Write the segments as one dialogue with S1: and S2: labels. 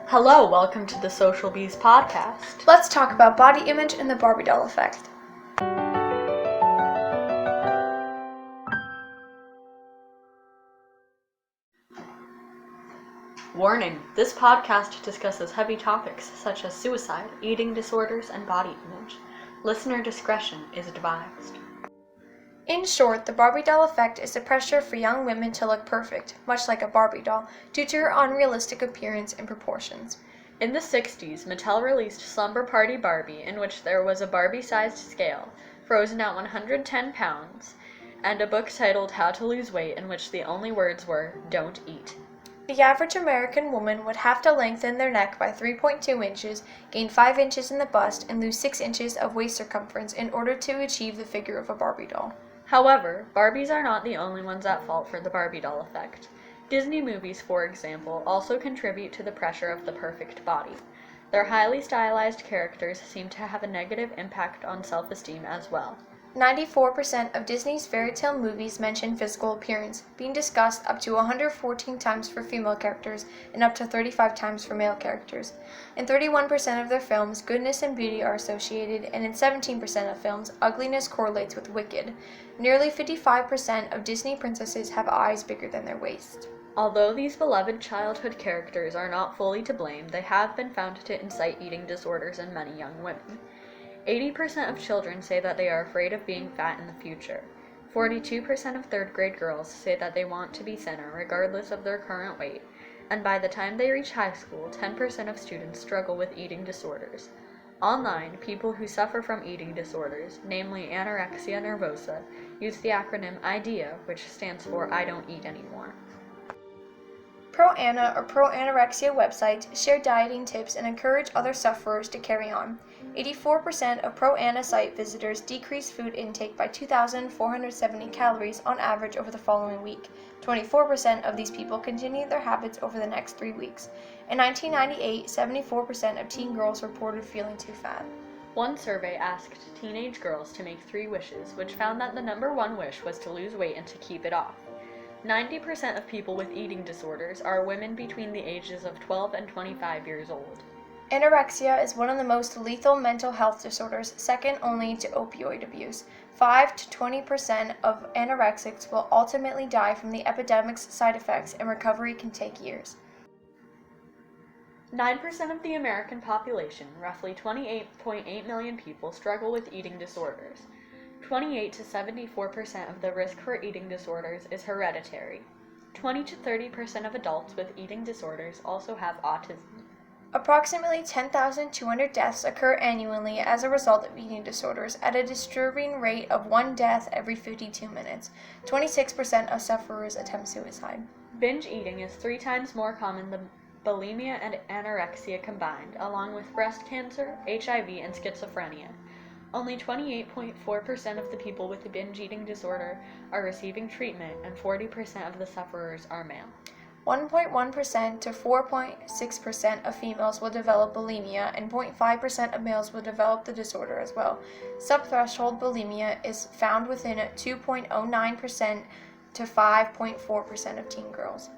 S1: Hello, welcome to the Social Bees podcast.
S2: Let's talk about body image and the Barbie doll effect.
S1: Warning, this podcast discusses heavy topics such as suicide, eating disorders, and body image. Listener discretion is advised.
S2: In short, the Barbie doll effect is the pressure for young women to look perfect, much like a Barbie doll, due to her unrealistic appearance and proportions.
S1: In the 60s, Mattel released Slumber Party Barbie, in which there was a Barbie-sized scale, frozen at 110 pounds, and a book titled How to Lose Weight, in which the only words were, "Don't eat."
S2: The average American woman would have to lengthen their neck by 3.2 inches, gain 5 inches in the bust, and lose 6 inches of waist circumference in order to achieve the figure of a Barbie doll.
S1: However, Barbies are not the only ones at fault for the Barbie doll effect. Disney movies, for example, also contribute to the pressure of the perfect body. Their highly stylized characters seem to have a negative impact on self-esteem as well.
S2: 94% of Disney's fairy tale movies mention physical appearance, being discussed up to 114 times for female characters and up to 35 times for male characters. In 31% of their films, goodness and beauty are associated, and in 17% of films, ugliness correlates with wicked. Nearly 55% of Disney princesses have eyes bigger than their waist.
S1: Although these beloved childhood characters are not fully to blame, they have been found to incite eating disorders in many young women. 80% of children say that they are afraid of being fat in the future. 42% of third-grade girls say that they want to be thinner regardless of their current weight, and by the time they reach high school, 10% of students struggle with eating disorders. Online, people who suffer from eating disorders, namely anorexia nervosa, use the acronym IDEA, which stands for I don't eat anymore.
S2: Pro-Ana or pro-anorexia websites share dieting tips and encourage other sufferers to carry on. 84% of Pro-Ana site visitors decrease food intake by 2,470 calories on average over the following week. 24% of these people continue their habits over the next 3 weeks. In 1998, 74% of teen girls reported feeling too fat.
S1: One survey asked teenage girls to make 3 wishes, which found that the number 1 wish was to lose weight and to keep it off. 90% of people with eating disorders are women between the ages of 12 and 25 years old.
S2: Anorexia is one of the most lethal mental health disorders, second only to opioid abuse. 5 to 20% of anorexics will ultimately die from the epidemic's side effects, and recovery can take years.
S1: 9% of the American population, roughly 28.8 million people, struggle with eating disorders. 28 to 74% of the risk for eating disorders is hereditary. 20 to 30% of adults with eating disorders also have autism.
S2: Approximately 10,200 deaths occur annually as a result of eating disorders, at a disturbing rate of 1 death every 52 minutes. 26% of sufferers attempt suicide. Binge
S1: eating is 3 times more common than bulimia and anorexia combined, along with breast cancer, HIV, and schizophrenia. Only 28.4% of the people with a binge eating disorder are receiving treatment, and 40% of the sufferers are male.
S2: 1.1% to 4.6% of females will develop bulimia, and 0.5% of males will develop the disorder as well. Subthreshold bulimia is found within 2.09% to 5.4% of teen girls.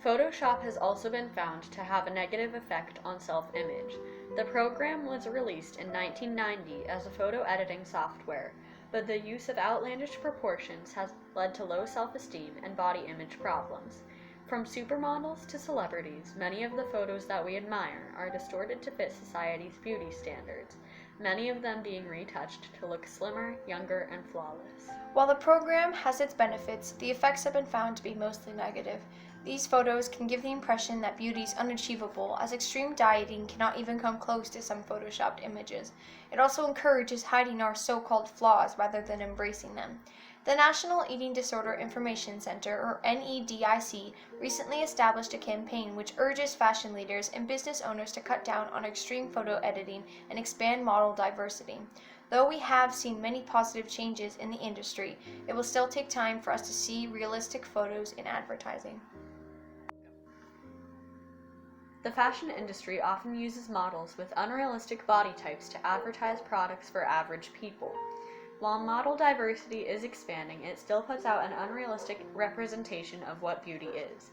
S1: Photoshop has also been found to have a negative effect on self-image. The program was released in 1990 as a photo editing software, but the use of outlandish proportions has led to low self-esteem and body image problems. From supermodels to celebrities, many of the photos that we admire are distorted to fit society's beauty standards, many of them being retouched to look slimmer, younger, and flawless.
S2: While the program has its benefits, the effects have been found to be mostly negative. These photos can give the impression that beauty is unachievable, as extreme dieting cannot even come close to some photoshopped images. It also encourages hiding our so-called flaws rather than embracing them. The National Eating Disorder Information Center, or NEDIC, recently established a campaign which urges fashion leaders and business owners to cut down on extreme photo editing and expand model diversity. Though we have seen many positive changes in the industry, it will still take time for us to see realistic photos in advertising.
S1: The fashion industry often uses models with unrealistic body types to advertise products for average people. While model diversity is expanding, it still puts out an unrealistic representation of what beauty is.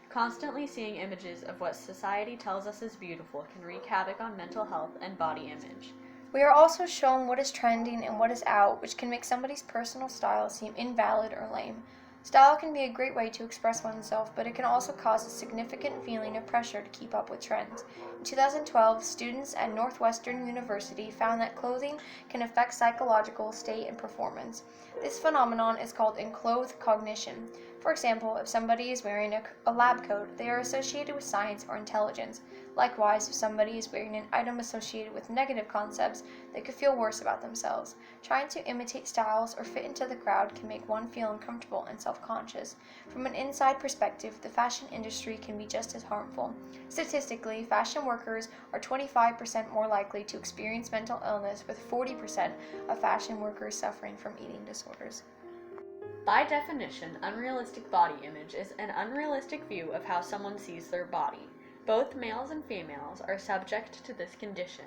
S1: Constantly seeing images of what society tells us is beautiful can wreak havoc on mental health and body image.
S2: We are also shown what is trending and what is out, which can make somebody's personal style seem invalid or lame. Style can be a great way to express oneself, but it can also cause a significant feeling of pressure to keep up with trends. In 2012, students at Northwestern University found that clothing can affect psychological state and performance. This phenomenon is called enclothed cognition. For example, if somebody is wearing a lab coat, they are associated with science or intelligence. Likewise, if somebody is wearing an item associated with negative concepts, they could feel worse about themselves. Trying to imitate styles or fit into the crowd can make one feel uncomfortable and self-conscious. From an inside perspective, the fashion industry can be just as harmful. Statistically, fashion workers are 25% more likely to experience mental illness, with 40% of fashion workers suffering from eating disorders.
S1: By definition, unrealistic body image is an unrealistic view of how someone sees their body. Both males and females are subject to this condition.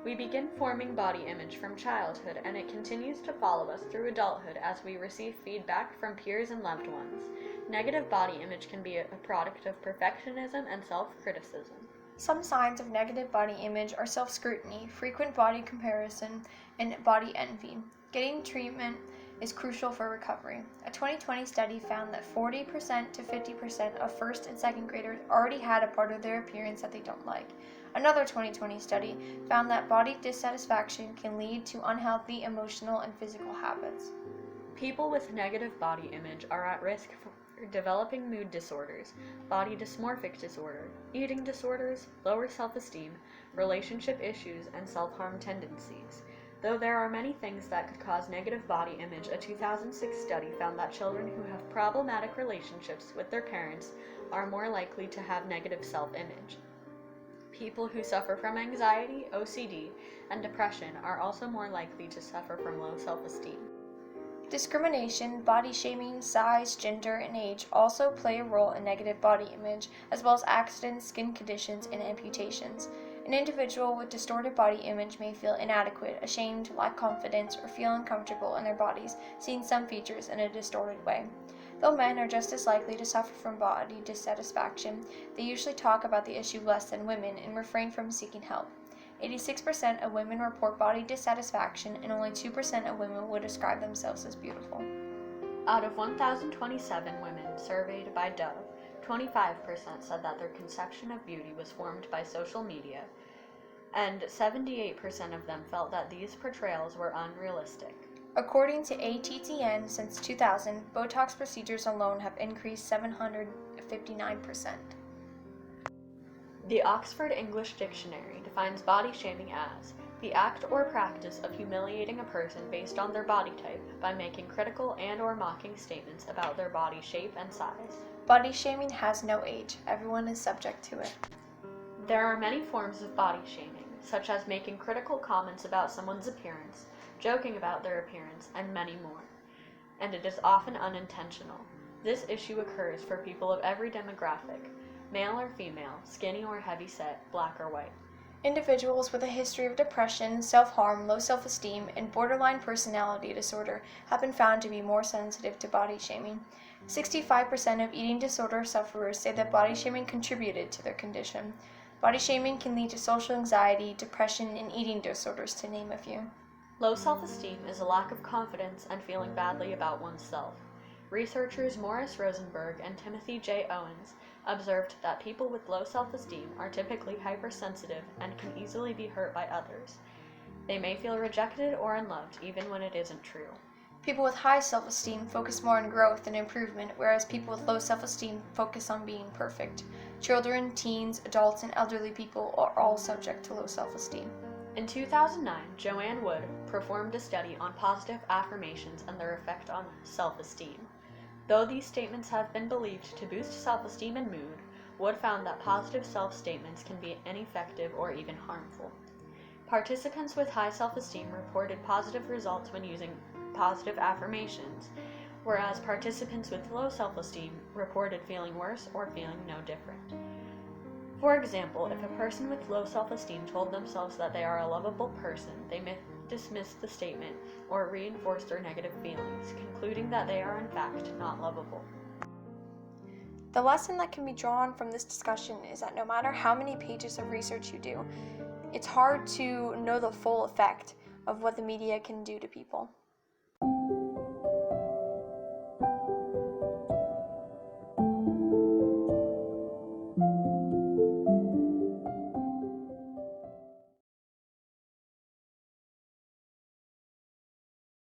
S1: We begin forming body image from childhood, and it continues to follow us through adulthood as we receive feedback from peers and loved ones. Negative body image can be a product of perfectionism and self-criticism.
S2: Some signs of negative body image are self-scrutiny, frequent body comparison, and body envy. Getting treatment is crucial for recovery. A 2020 study found that 40% to 50% of first and second graders already had a part of their appearance that they don't like. Another 2020 study found that body dissatisfaction can lead to unhealthy emotional and physical habits.
S1: People with negative body image are at risk for developing mood disorders, body dysmorphic disorder, eating disorders, lower self-esteem, relationship issues, and self-harm tendencies. Though there are many things that could cause negative body image, a 2006 study found that children who have problematic relationships with their parents are more likely to have negative self-image. People who suffer from anxiety, OCD, and depression are also more likely to suffer from low self-esteem.
S2: Discrimination, body shaming, size, gender, and age also play a role in negative body image, as well as accidents, skin conditions, and amputations. An individual with distorted body image may feel inadequate, ashamed, lack confidence, or feel uncomfortable in their bodies, seeing some features in a distorted way. Though men are just as likely to suffer from body dissatisfaction, they usually talk about the issue less than women and refrain from seeking help. 86% of women report body dissatisfaction, and only 2% of women would describe themselves as beautiful.
S1: Out of 1,027 women surveyed by Dove, 25% said that their conception of beauty was formed by social media, and 78% of them felt that these portrayals were unrealistic.
S2: According to ATTN, since 2000, Botox procedures alone have increased 759%.
S1: The Oxford English Dictionary defines body shaming as the act or practice of humiliating a person based on their body type by making critical and/or mocking statements about their body shape and size.
S2: Body shaming has no age. Everyone is subject to it.
S1: There are many forms of body shaming, such as making critical comments about someone's appearance, joking about their appearance, and many more. And it is often unintentional. This issue occurs for people of every demographic, male or female, skinny or heavy-set, black or white.
S2: Individuals with a history of depression, self-harm, low self-esteem, and borderline personality disorder have been found to be more sensitive to body shaming. 65% of eating disorder sufferers say that body shaming contributed to their condition. Body shaming can lead to social anxiety, depression, and eating disorders, to name a few.
S1: Low self-esteem is a lack of confidence and feeling badly about oneself. Researchers Morris Rosenberg and Timothy J. Owens observed that people with low self-esteem are typically hypersensitive and can easily be hurt by others. They may feel rejected or unloved even when it isn't true.
S2: People with high self-esteem focus more on growth and improvement, whereas people with low self-esteem focus on being perfect. Children, teens, adults, and elderly people are all subject to low self-esteem.
S1: In 2009, Joanne Wood performed a study on positive affirmations and their effect on self-esteem. Though these statements have been believed to boost self-esteem and mood, Wood found that positive self-statements can be ineffective or even harmful. Participants with high self-esteem reported positive results when using positive affirmations, whereas participants with low self-esteem reported feeling worse or feeling no different. For example, if a person with low self-esteem told themselves that they are a lovable person, they may dismiss the statement or reinforce their negative feelings, concluding that they are in fact not lovable.
S2: The lesson that can be drawn from this discussion is that no matter how many pages of research you do, it's hard to know the full effect of what the media can do to people.